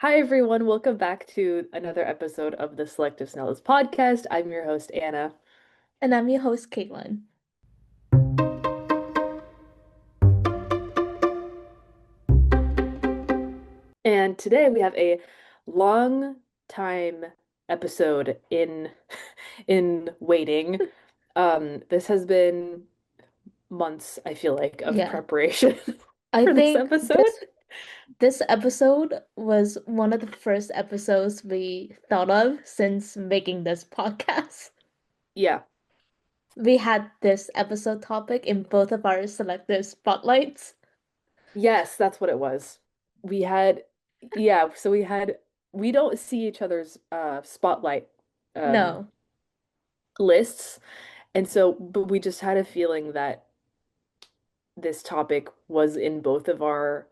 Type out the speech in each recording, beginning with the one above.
Hi, everyone. Welcome back to another episode of the Selective Snellist podcast. I'm your host, Anna. And I'm your host, Caitlin. And today we have a long time episode in in waiting. This has been months, I feel like, of Yeah, preparation I for this think episode. this episode was one of the first episodes we thought of since making this podcast. Yeah. We had this episode topic in both of our selective spotlights. Yes, that's what it was. We had so we don't see each other's spotlight um No. lists. And so, but we just had a feeling that this topic was in both of our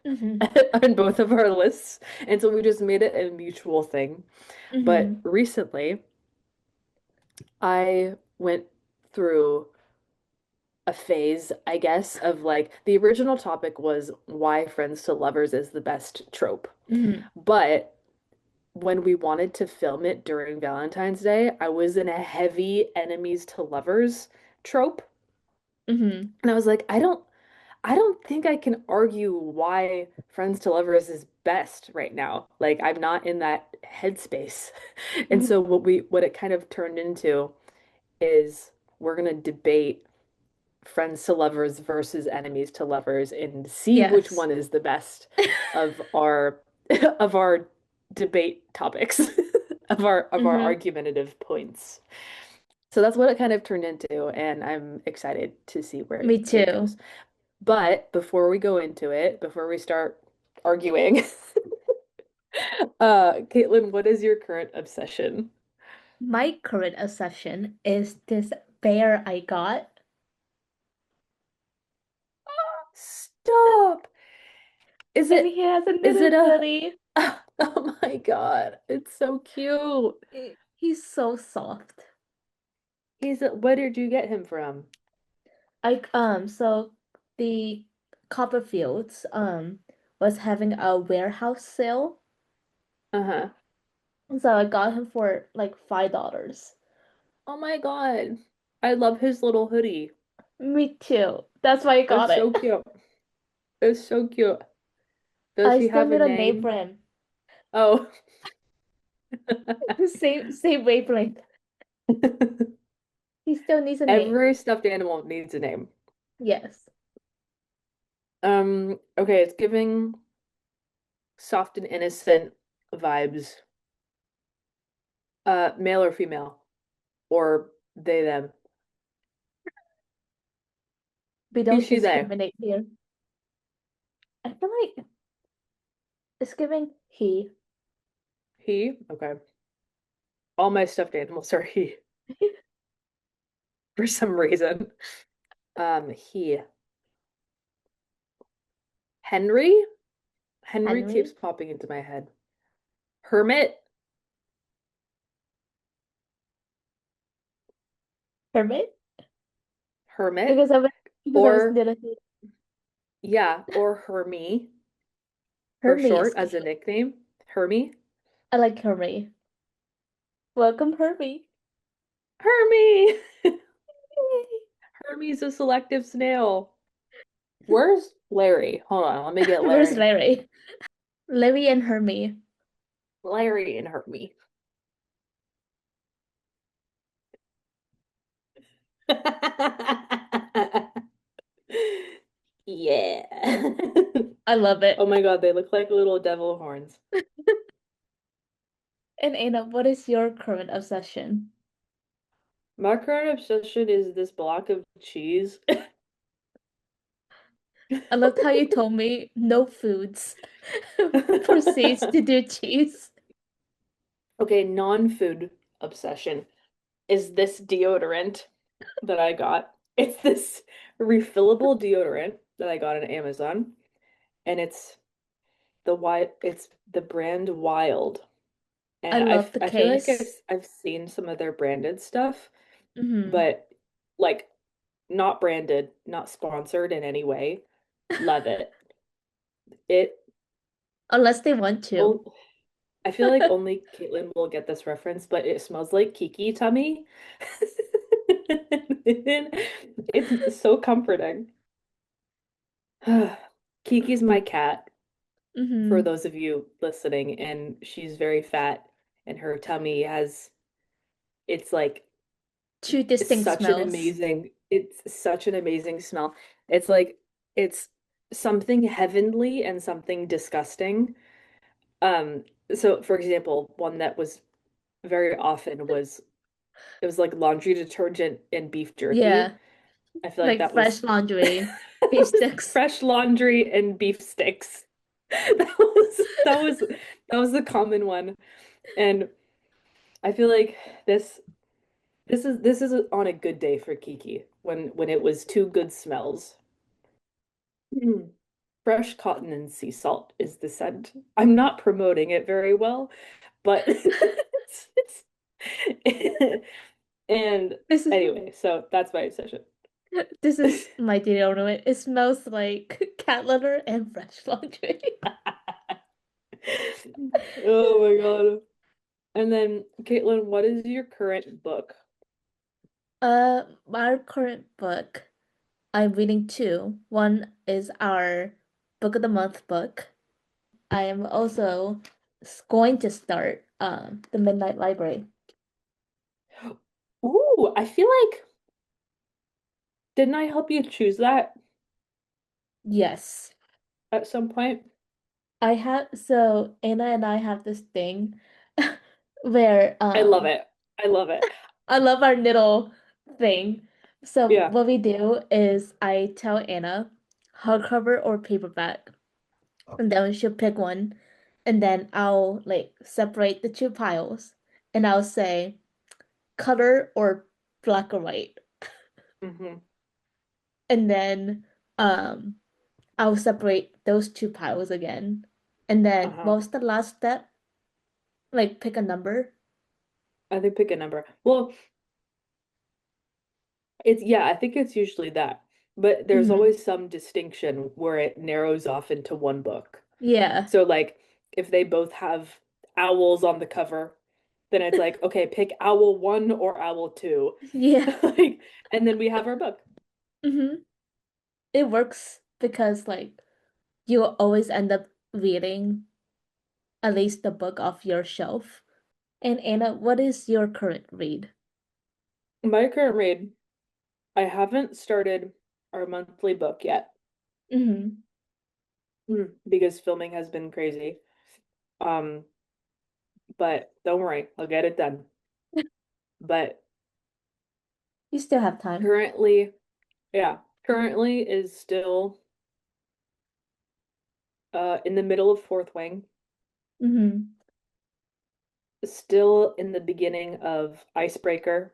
Mm-hmm. on both of our lists. And so we just made it a mutual thing. But Mm-hmm. recently, I went through a phase, I guess, of like the original topic was why friends to lovers is the best trope. Mm-hmm. But when we wanted to film it during Valentine's Day, I was in a heavy enemies to lovers trope. Mm-hmm. And I was like, I don't think I can argue why Friends to Lovers is best right now. Like I'm not in that headspace. And so what it kind of turned into is we're gonna debate Friends to Lovers versus Enemies to Lovers and see which Yes. one is the best of our of our debate topics of our Mm-hmm. argumentative points. So that's what it kind of turned into, and I'm excited to see where Me it too. goes. But before we go into it, before we start arguing, Caitlin, what is your current obsession? My current obsession is this bear I got. Stop. Is And it he has a is little it a hoodie. Oh my God, it's so cute. He's so soft. Where did you get him from? So the Copperfields was having a warehouse sale. Uh-huh. So I got him for like $5. Oh my God. I love his little hoodie. Me too. That's why I got It's so it. cute. It's so cute. Does I he still have a need a name for name? him. Oh. The same wavelength. He still needs a name. Every stuffed animal needs a name. Yes. Okay, it's giving soft and innocent vibes. Male or female, or they, them. We He, don't she, they. discriminate here. I feel like it's giving he. He, okay. All my stuffed animals are he for some reason. He. Henry? Henry keeps Henry. popping into my head. Hermit? Hermit? Hermit? Because of his Or, little hoodie. yeah, or Hermie for Hermie short is as a cute. nickname. Hermie? I like Hermie. Welcome, Hermie. Hermie! Hermie's a selective snail. Where's Larry? Hold on, let me get Where's Larry. Larry? Larry and Hermie. Larry and Hermie. Yeah. I love Oh it. my God, they look like little devil horns. And Anna, what is your current obsession? My current obsession is this block of cheese. I loved how you told me no foods proceeds to do cheese. Okay, non-food obsession is this deodorant that I got. It's this refillable deodorant that I got on Amazon, and it's the brand Wild. I And love the I feel like case. I've seen some of their branded stuff, Hmm. but like not branded, not sponsored in any way. Love it. It unless they want to. Oh, I feel like only Caitlin will get this reference, but it smells like Kiki tummy. It's so comforting. Kiki's my cat, for Hmm. those of you listening, and she's very fat, and her tummy has, it's like, Two distinct smells. it's such an amazing smell. It's like, it's something heavenly and something disgusting. Um, so for example, one that was very often was it was like laundry detergent and beef jerky. Yeah, I feel like like that was fresh laundry, beef sticks. fresh laundry and beef sticks. That was the common one. And I feel like this this is on a good day for Kiki when it was two good smells. Mm. Fresh cotton and sea salt is the scent. I'm not promoting it very well, but and This is anyway, so that's my obsession. this is my deodorant. It smells like cat litter and fresh laundry. Oh my God. And then, Caitlin, what is your current book? My current book, I'm reading two. One is our book of the month book. I am also going to start the Midnight Library. Ooh, I feel like, didn't I help you choose that Yes. at some point? Anna and I have this thing where I love it. I love it. I love our little thing. So Yeah. what we do is I tell Anna hardcover or paperback, and then she'll pick one, and then I'll like separate the two piles, and I'll say color or black or white, Hmm. and then um I'll separate those two piles again, and then Uh-huh. what was the last step? Like pick a number. I think pick a number. Well, I think it's usually that. But there's Mm-hmm. always some distinction where it narrows off into one book. Yeah. So like if they both have owls on the cover, then it's like, okay, pick owl one or owl two. Yeah. Like, and then we have our book. Mm-hmm. It works because like you always end up reading at least the book off your shelf. And Anna, what is your current read? My current read, I haven't started our monthly book yet, Mm-hmm. because filming has been crazy. Um, but don't worry, I'll get it done. But You still have time. currently, yeah, currently is still in the middle of Fourth Wing, Mm-hmm. still in the beginning of Icebreaker.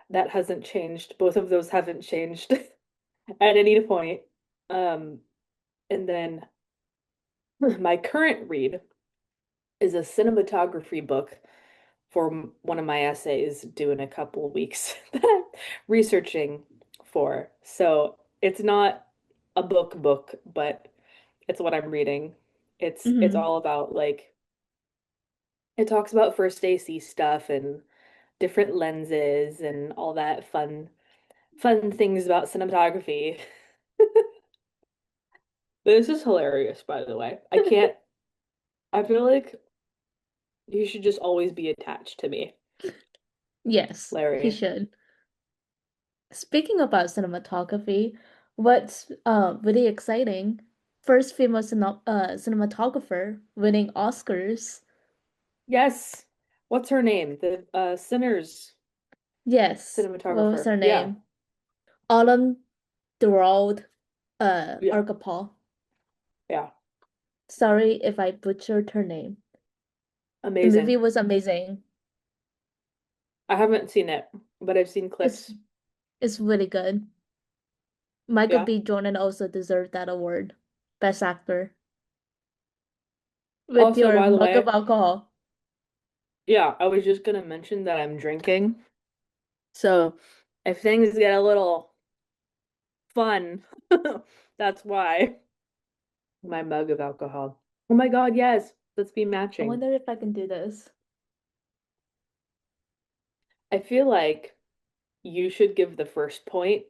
That hasn't changed. Both of those haven't changed at any point. Um, and then my current read is a cinematography book for one of my essays due in a couple of weeks that I'm researching for. So it's not a book, but it's what I'm reading. It's Mm-hmm. all about like it talks about first AC stuff and different lenses and all that fun things about cinematography. This is hilarious, by the way. I feel like you should just always be attached to me, Yes, he Larry. should. Speaking about cinematography, what's really exciting, first female cinematographer winning Oscars. Yes. What's her name? The Sinners Yes, what was cinematographer. her Yeah. name? Autumn Durald Yeah. Argapal. Yeah. Sorry if I butchered her name. The movie Amazing. was amazing. I haven't seen it, but I've seen It's clips. it's really good. Michael Yeah. B. Jordan also deserved that award. Best actor. With Also, your by the mug of way, alcohol. yeah, I was just gonna mention that I'm drinking. So if things get a little fun, that's why my mug of alcohol. Oh my God, yes. Let's be I matching. wonder if I can do this. I feel like you should give the first point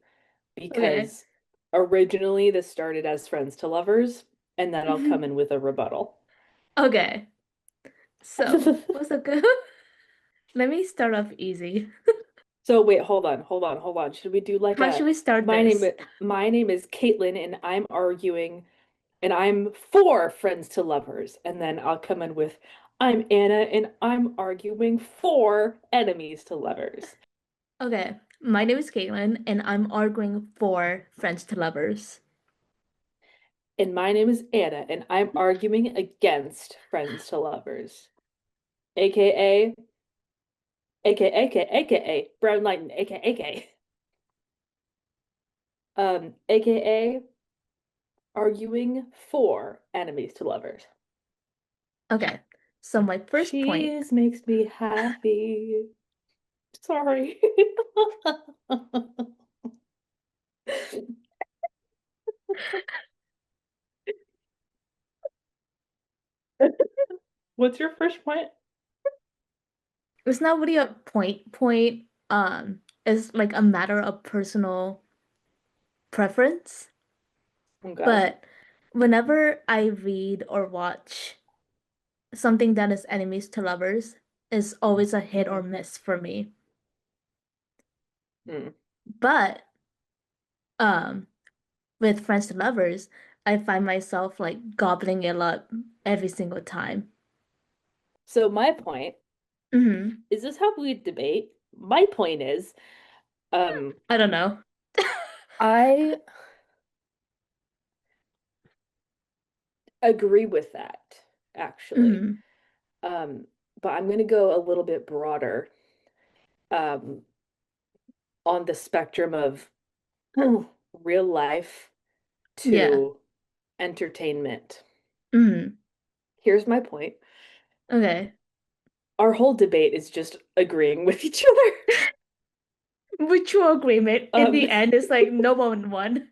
Okay. because originally this started as friends to lovers, and then I'll come in with a rebuttal. Okay. So, what's a good? Let me start off easy. So wait, hold on. Should we do like How should a we start my name this? my name is Caitlin and I'm arguing and I'm for friends to lovers, and then I'll come in with I'm Anna and I'm arguing for enemies to lovers. Okay. My name is Caitlin, and I'm arguing for friends to lovers. And my name is Anna and I'm arguing against friends to lovers. AKA AKA Brown Lighten AKA AKA arguing for enemies to lovers. Okay. So my first point. Cheese makes me happy. Sorry. What's your first point? It's not really a point. It's like a matter of personal preference. Okay. But whenever I read or watch something that is enemies to lovers, is always a hit or Mm, miss for me. mm. But um with friends to lovers, I find myself like gobbling it up every single time. So my point, Hmm. is this how we debate? My point is, um, I don't know. I agree with that, actually. Hmm. Um, but I'm gonna go a little bit broader, um, on the spectrum of real life Yeah. to entertainment. Hmm. Here's my point. Okay. Our whole debate is just agreeing with each other. Mutual agreement. In Um, the end, it's like no one won.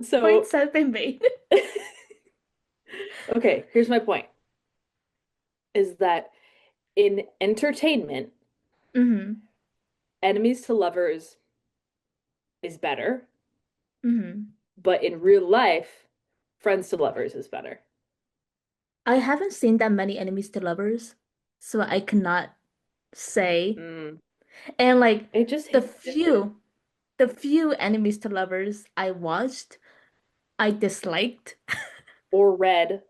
so Points have been made. okay, here's my point is that in entertainment, Hmm. enemies to lovers is better, Hmm. but in real life, friends to lovers is better. I haven't seen that many enemies to lovers, so I cannot say. Mm, And like it just the hits different. few, the few enemies to lovers I watched, I disliked. Or read.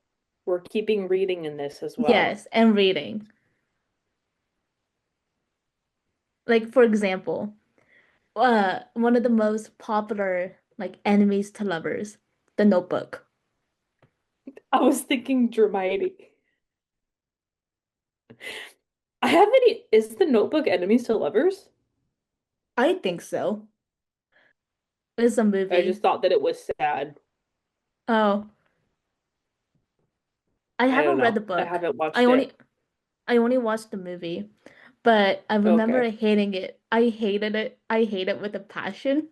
We're keeping reading in this as well. Yes, and reading. Like for example, one of the most popular like enemies to lovers, The Notebook. I was thinking Hermione. I have any. Is the Notebook enemies to lovers? I think so. It's a I movie. just thought that it was sad. Oh, I I don't haven't read the know. I book. haven't I watched only it. I only watched the movie, but I remember Okay. hating it. I hated it. I hate it with a passion.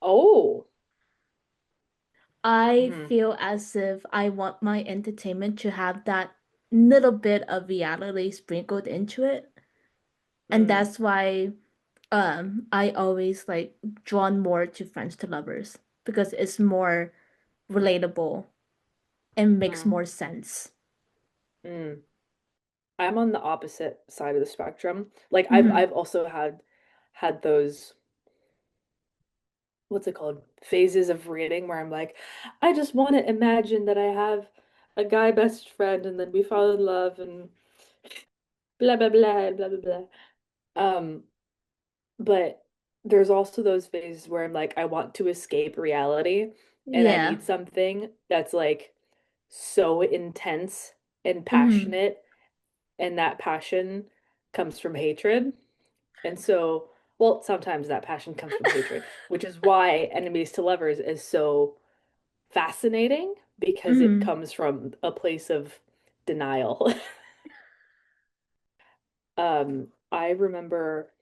Oh. I Hmm. feel as if I want my entertainment to have that little bit of reality sprinkled into it. And Mm, that's why I always like drawn more to Friends to Lovers because it's more relatable and makes mm, more sense. mm. I'm on the opposite side of the spectrum. Like Hmm. I've also had those what's it called? Phases of reading where I'm like, I just want to imagine that I have a guy best friend and then we fall in love and blah blah blah blah blah blah. Um, but there's also those phases where I'm like, I want to escape reality and I Yeah. need something that's like so intense and Hmm. passionate, and that passion comes from hatred. And so, well, sometimes that passion comes from hatred, which is why enemies to lovers is so fascinating because it Hmm. comes from a place of denial. I remember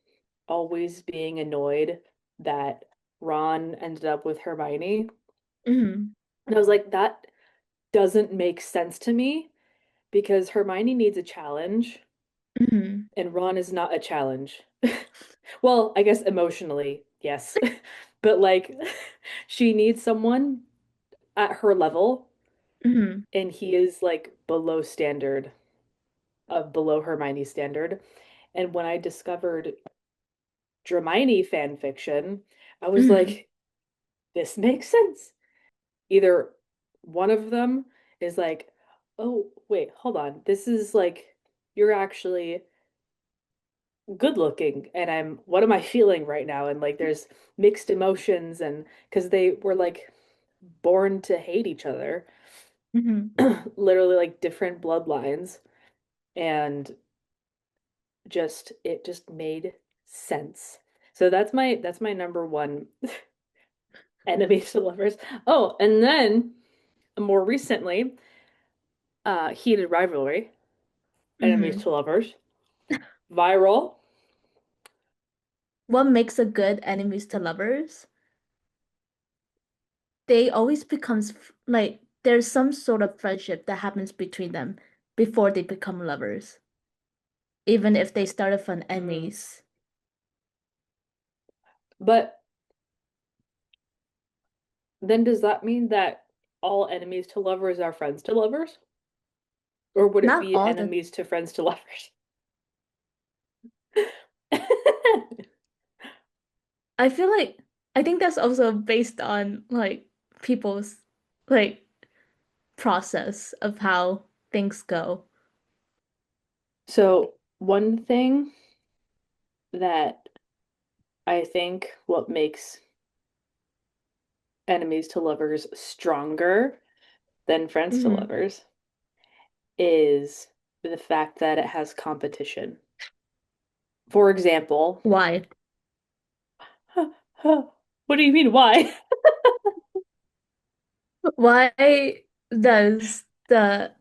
always being annoyed that Ron ended up with Hermione. Hmm. And I was like, that doesn't make sense to me because Hermione needs a challenge Hmm. and Ron is not a challenge. Well, I guess emotionally, yes. But like she needs someone at her level Hmm. and he is like below standard, below Hermione's standard. And when I discovered Hermione fan fiction, I was Hmm. like, this makes sense. Either one of them is like, oh, wait, hold on. This is like, you're actually good looking. And what am I feeling right now? And like, there's mixed emotions. And because they were like born to hate each other, Hmm. literally like different bloodlines. And it just made sense. So that's my number one enemies to lovers. Oh, and then more recently, heated rivalry, enemies Hmm. to lovers, viral. What makes a good enemies to lovers? They always becomes like there's some sort of friendship that happens between them before they become lovers, even if they started from Mm. enemies. But then does that mean that all enemies to lovers are friends to lovers? Or would it Not be all the enemies to friends to lovers? I feel like I think that's also based on like people's like process of how things go. So, one thing that I think what makes enemies to lovers stronger than friends to Hmm. lovers is the fact that it has competition. For example, Why? what do you mean, why? Why does the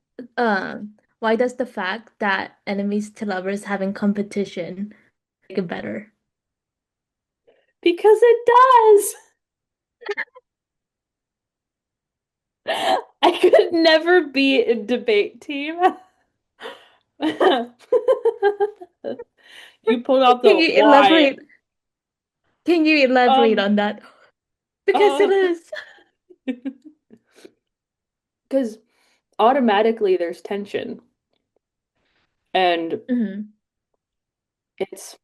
why does the fact that enemies to lovers having competition make it better? Because it does. I could never be a debate team. You pulled out Can the you why. elaborate? Can you elaborate Um, on that? Because it uh, is. because automatically there's tension. And Hmm. it's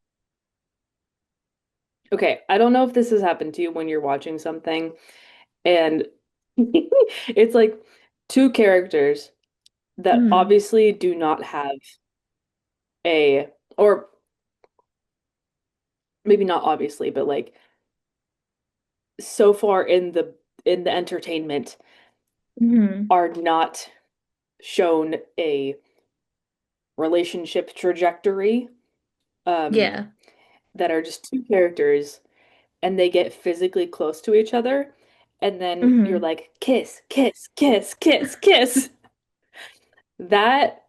okay. I don't know if this has happened to you when you're watching something and it's like two characters that Hmm. obviously do not have a, or maybe not obviously, but like so far in the entertainment Hmm. are not shown a relationship trajectory um Yeah. that are just two characters and they get physically close to each other and then you're Hmm. like kiss kiss kiss kiss kiss that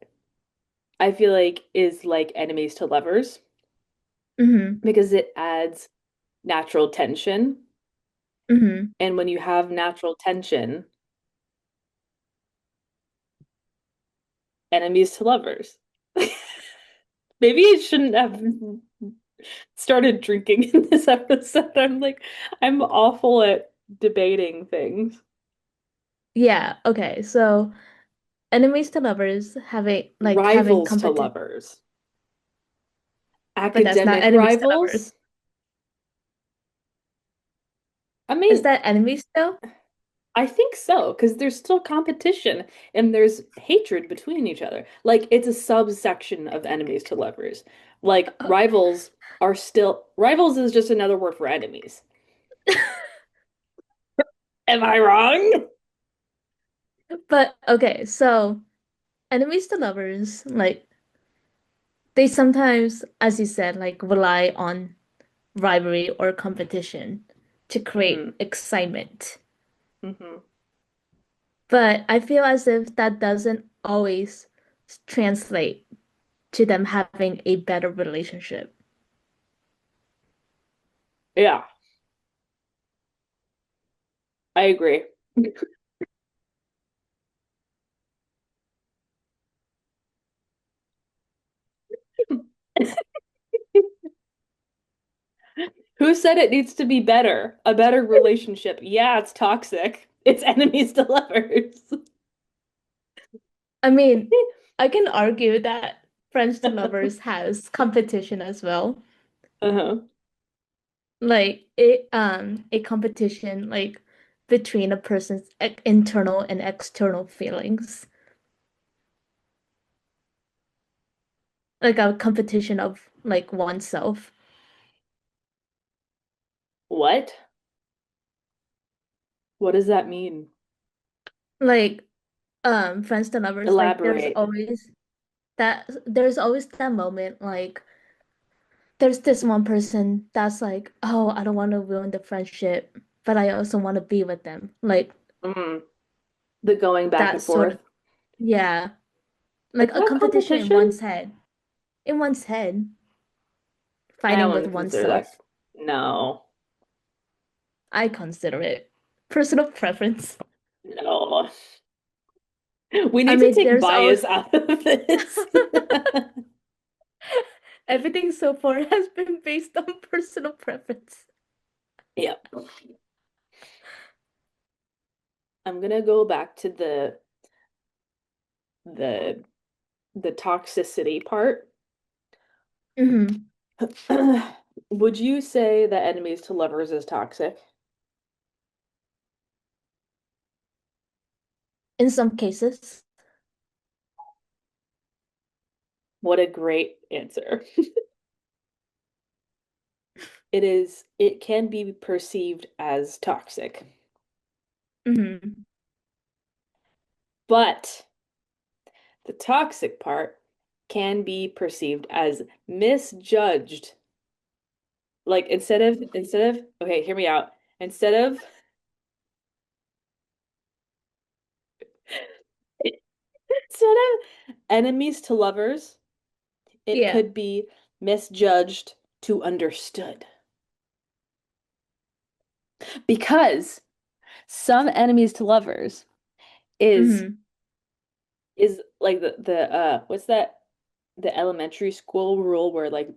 I feel like is like enemies to lovers Hmm. because it adds natural tension Hmm. and when you have natural tension enemies to lovers. Maybe I shouldn't have started drinking in this episode. I'm awful at debating things. Yeah. Okay. So enemies to lovers having Rivals to competition, lovers. but that's not Academic enemies to lovers. rivals. I Is mean, that enemies though? I think so, because there's still competition and there's hatred between each other. Like, it's a subsection of enemies to lovers. Like, rivals is just another word for enemies. Am I wrong? But okay, so enemies to lovers, like they sometimes, as you said, like rely on rivalry or competition to create Hmm. excitement. Hmm. But I feel as if that doesn't always translate to them having a better relationship. Yeah, I agree. Who said it needs to be better? A better relationship. Yeah, it's toxic. It's enemies to lovers. I mean, I can argue that Friends to Lovers has competition as well. Uh-huh. Like a competition like between a person's internal and external feelings. Like a competition of like oneself. What? What does that mean? Like Friends to Lovers, like Elaborate. there's always that moment like there's this one person that's like, oh, I don't want to ruin the friendship, but I also want to be with them. Like Mm. The going back that and sort forth. of, yeah, like Is a that competition competition? in one's head, I fighting with wouldn't consider that. oneself. No. I consider it personal preference. No. We I need to mean, take there's bias always out of this. everything so far has been based on personal preference. Yep. I'm gonna go back to the the toxicity part. Hmm. Would you say that enemies to lovers is toxic? In some cases. What a great answer. It can be perceived as toxic, Hmm. but the toxic part can be perceived as misjudged. Like instead of okay, hear me out. Instead of instead of enemies to lovers, it Yeah. could be misjudged to understood. Because some enemies to lovers is Hmm. is like the what's that, the elementary school rule where like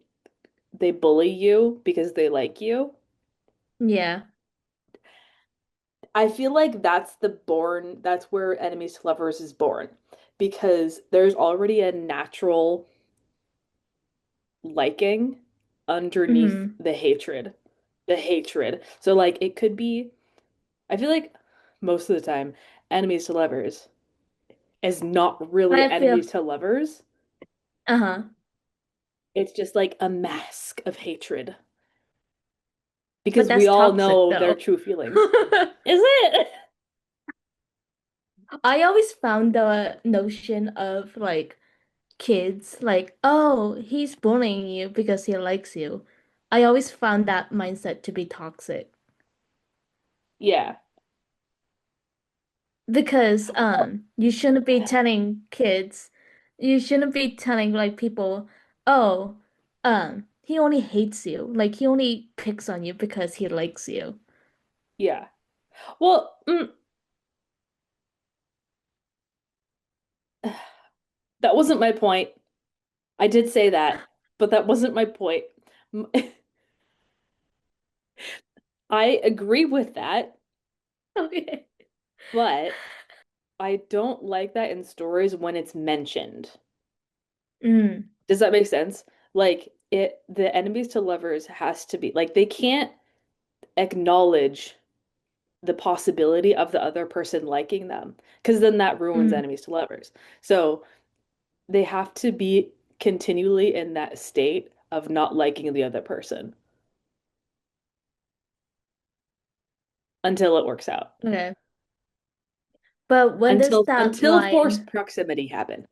they bully you because they like you. Yeah. I feel like that's where enemies to lovers is born because there's already a natural liking underneath Hmm. the hatred. The hatred. So like it could be, I feel like most of the time enemies to lovers is not really I feel, enemies to lovers. uh-huh. It's just like a mask of hatred But because we that's all toxic know their though. true feelings. Is it? I always found the notion of like kids, like, oh, he's bullying you because he likes you. I always found that mindset to be toxic Yeah. because you shouldn't be telling kids, you shouldn't be telling like people, oh, he only hates you, like he only picks on you because he likes you. Yeah. Well, that wasn't my point. I did say that, but that wasn't my point. M- I agree with that, Okay. but I don't like that in stories when it's mentioned. Mm, Does that make sense? Like the enemies to lovers has to be like they can't acknowledge the possibility of the other person liking them because then that ruins mm. enemies to lovers. So they have to be continually in that state of not liking the other person until it works out. Okay. But when does that Until forced line, proximity happens.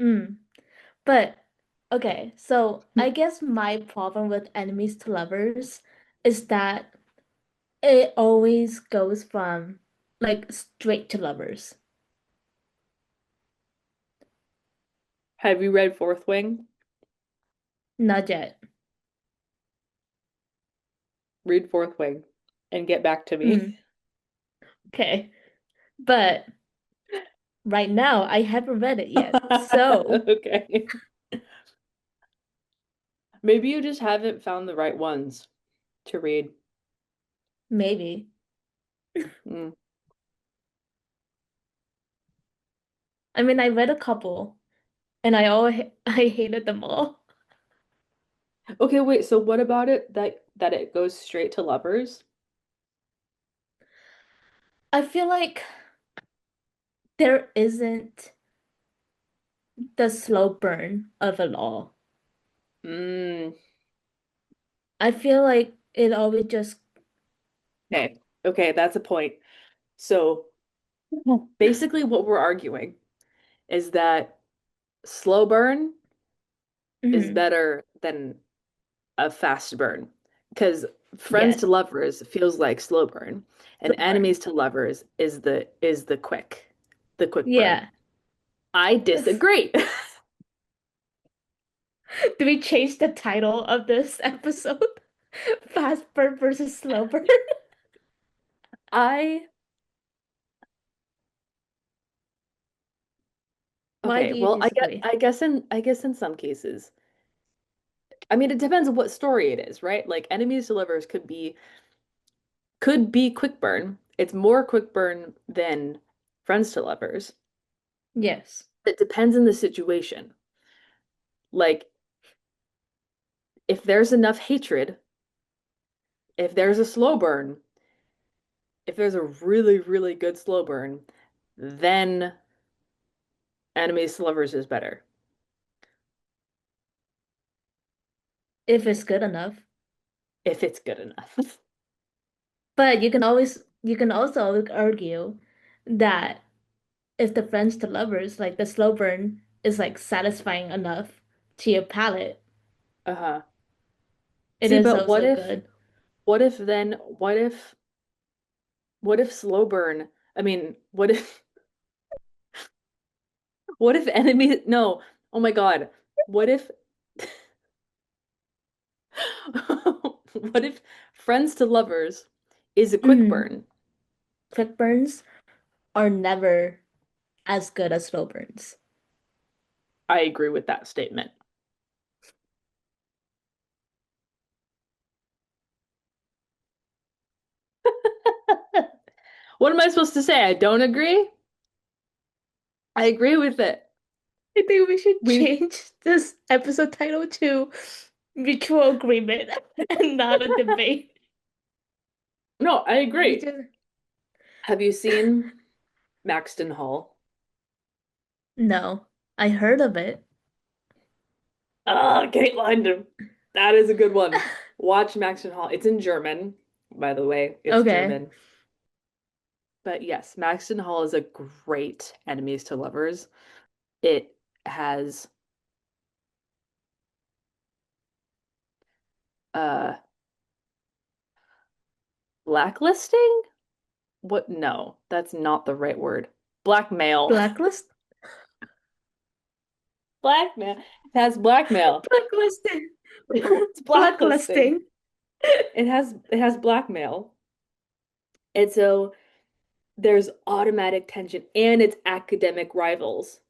mm, but okay, so I guess my problem with enemies to lovers is that it always goes from like straight to lovers. Have you read Fourth Wing? Not yet. Read Fourth Wing and get back to me. Mm, okay. But right now I haven't read it yet. So, Okay. Maybe you just haven't found the right ones to read. Maybe. Mm. I mean, I read a couple and I hated them all. Okay, wait, so what about it that it goes straight to lovers? I feel like there isn't the slow burn of it all. Mm. I feel like it always just Okay. Okay, that's a point. So basically what we're arguing is that slow burn is Mhm. better than a fast burn because friends Yes, to lovers feels like slow burn and slow burn. enemies to lovers is the quick burn. Yeah. I It's- disagree. Do we change the title of this episode? Fast burn versus slow burn? I Why okay, do you well disagree? I guess in some cases. I mean it depends on what story it is, right? Like enemies to lovers could be quick burn. It's more quick burn than friends to lovers. Yes. It depends on the situation. Like if there's enough hatred, if there's a slow burn, if there's a really, really good slow burn, then enemies to lovers is better If it's good enough. if it's good enough. But you can also argue that if the friends to lovers, like the slow burn, is like satisfying enough to your palate, Uh-huh. it See, is but also good. what if then, what if slow burn, I mean, what if enemy, no, oh my God, what if, what if friends to lovers is a quick Mhm. burn? Quick burns are never as good as slow burns. I agree with that statement. What am I supposed to say? I don't agree? I agree with it. I think we should We, change this episode title to Mutual Agreement and not a debate. no, I We agree. just Have you seen Maxton Hall? no. I heard of it. Ah, Caitlin, that is a good one. Watch Maxton Hall. It's in German, by the way. It's Okay. German. But yes, Maxton Hall is a great enemies to lovers. It has uh blacklisting? What? No, that's not the right word. Blackmail. Blacklist? Blackmail. It has blackmail. Blacklisting. It's blacklisting. Blacklisting. It has blackmail. And so there's automatic tension and it's academic rivals.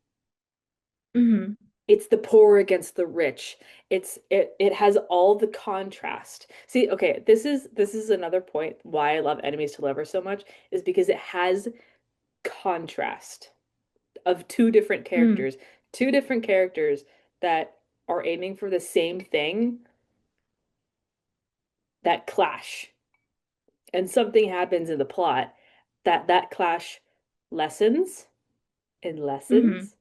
Hmm. It's the poor against the rich. It has all the contrast. See, okay, this is another point why I love Enemies to Lovers so much is because it has contrast of Mm. two different characters that are aiming for the same thing that clash. And something happens in the plot that clash lessens and Hmm. lessens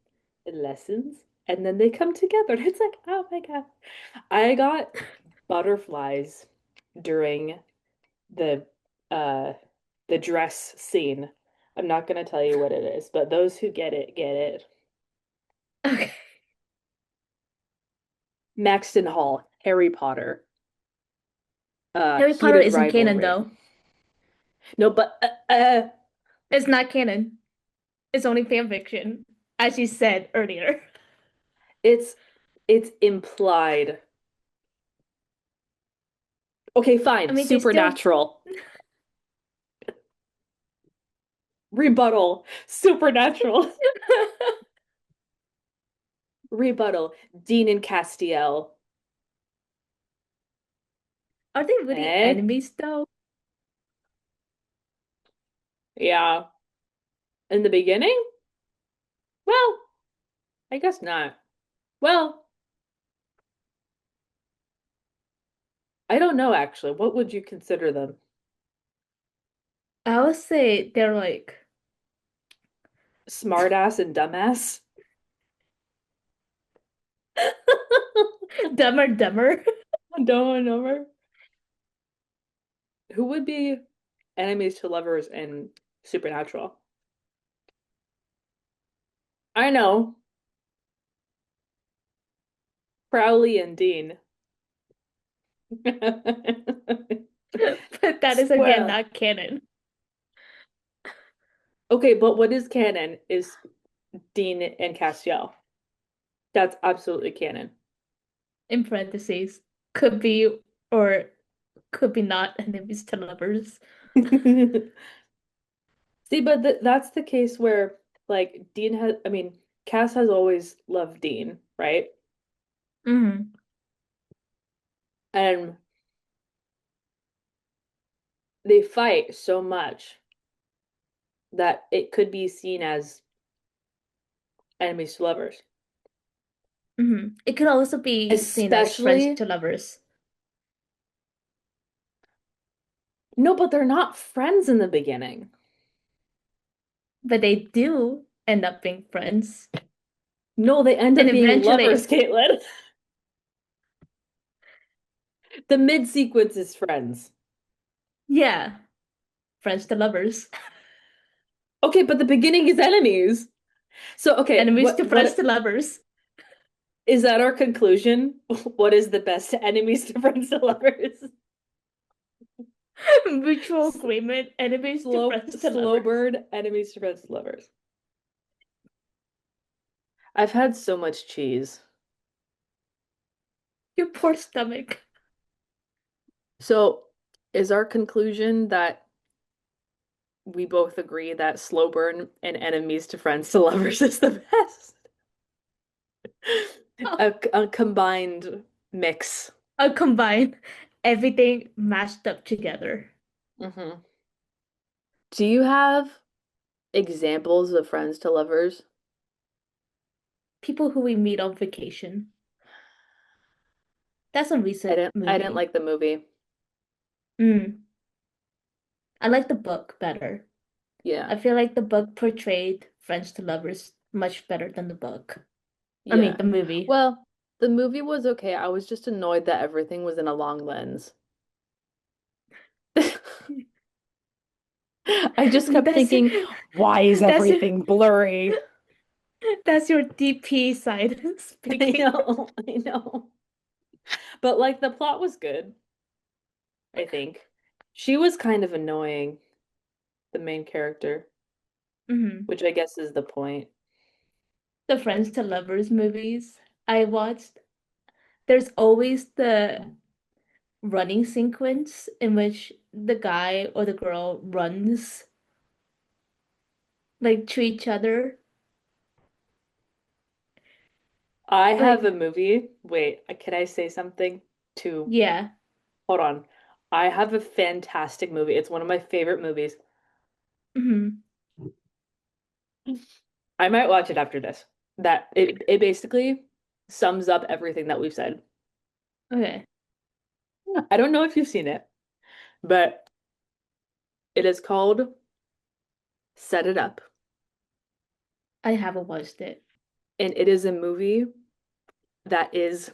and lessens and then they come together and it's like, oh my God. I got butterflies during the uh the dress scene. I'm not gonna tell you what it is, but those who get it get it. Okay. Maxton Hall, Harry Potter, Harry Potter heated isn't canon rivalry. though. No, but It's not canon. It's only fan fiction, as you said earlier. it's it's implied. Okay, I fine. mean, they still. Supernatural. Rebuttal. Supernatural. Rebuttal. Dean and Castiel. Are they really Eh? enemies though? Yeah. In the beginning? Well, I guess not. Well, I don't know actually. What would you consider them? I would say they're like Smartass and dumbass? dumber dumber. Don't know. Who would be enemies to lovers in Supernatural? I know. Crowley and Dean. But that is again Square. not canon. Okay, but what is canon is Dean and Castiel. That's absolutely canon. In parentheses. Could be or could be not enemies to lovers. See, but that's the case where like Dean has, I mean, Cass has always loved Dean, right? Hmm. And they fight so much that it could be seen as enemies to lovers. Hmm. It could also be seen as friends Especially, to lovers. no, but they're not friends in the beginning. But they do end up being friends. No, they end And up being eventually, lovers, Caitlin. The mid sequence is friends. yeah, friends to lovers. Okay, but the beginning is enemies. So, okay, Enemies to friends to what lovers. is that our conclusion? What is the best enemies to friends to lovers? Mutual agreement. Enemies to friends to Slow lovers. burn enemies to friends to lovers. I've had so much cheese. Your poor stomach. So, is our conclusion that we both agree that slow burn and enemies to friends to lovers is the best? A combined mix. I'll combine everything mashed up together. Hmm. Do you have examples of friends to lovers? People who we meet on vacation. That's a recent I didn't movie. like the movie. Mm. I like the book better. Yeah. I feel like the book portrayed friends to lovers much better than the book. I mean, Yeah. the movie. Well, the movie was okay. I was just annoyed that everything was in a long lens. I just kept That's thinking, why is that's your everything blurry? that's your DP side I speaking. know, I know. But like the plot was good, I think. She was kind of annoying, the main character, Hmm. which I guess is the point. The friends to lovers movies I watched, there's always the running sequence in which the guy or the girl runs like to each other. I have a Like, movie. Wait, can I say something to yeah. hold on. I have a fantastic movie. It's one of my favorite movies. Hmm. I might watch it after this. That it basically sums up everything that we've said. Okay. I don't know if you've seen it, but it is called Set It Up. I haven't watched it. And it is a movie that is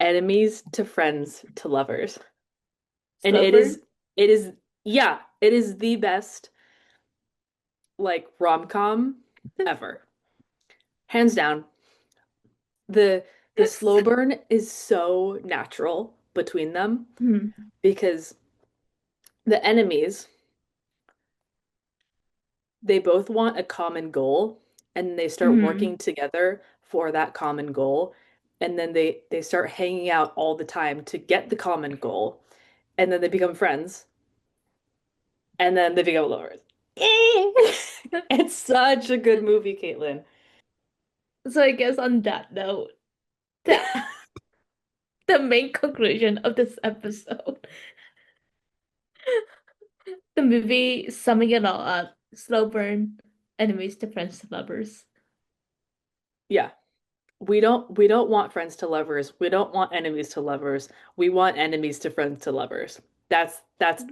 enemies to friends to lovers. And Slow burn? it is yeah, it is the best like rom-com ever. Hands down. The the slow burn is so natural between them Hmm. because the enemies, they both want a common goal and they start Hmm. working together for that common goal. And then they start hanging out all the time to get the common goal. And then they become friends. And then they become lovers. It's such a good movie, Caitlin. So I guess on that note, that the main conclusion of this episode. The movie summing it all up. Slow burn, enemies to friends to lovers. Yeah. We don't want friends to lovers. We don't want enemies to lovers. We want enemies to friends to lovers. That's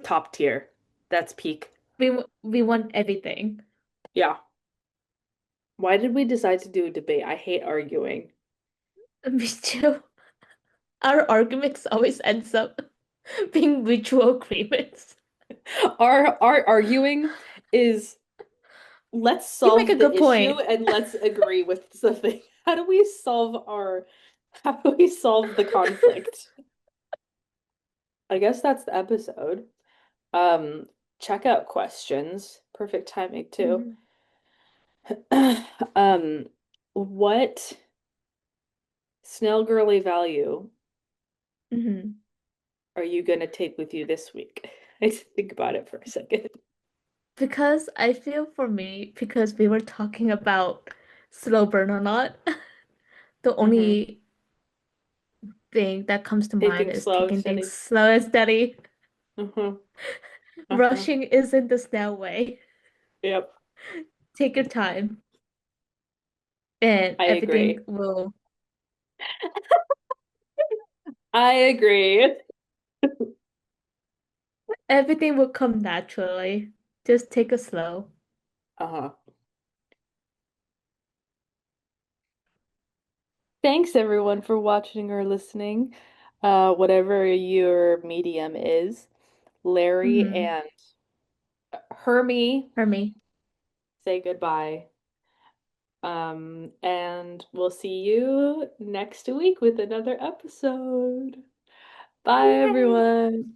top tier. That's peak. We want everything. Yeah. Why did we decide to do a debate? I hate arguing. Me too. Our arguments always ends up being mutual agreements. Our arguing is let's You make a solve the good issue point. and let's agree with something. How do we solve the conflict? I guess that's the episode. Um, Checkout questions. Perfect timing too. Hmm. Um, what snail girly value Hmm. are you gonna take with you this week? I had to think about it for a second. Because I feel for me, because we were talking about slow burn a lot, the Hmm. only thing that comes to mind Taking is slow and taking things steady. slow and steady. Uh-huh. Uh-huh. Rushing isn't the snail way. Yep. Take your time, and I agree. I agree. everything will come naturally. Just take it slow. Uh-huh. Thanks everyone for watching or listening. Whatever your medium is. Larry Mm-hmm. and Hermie For me. say goodbye. And we'll see you next week with another episode. Bye, Yay! everyone.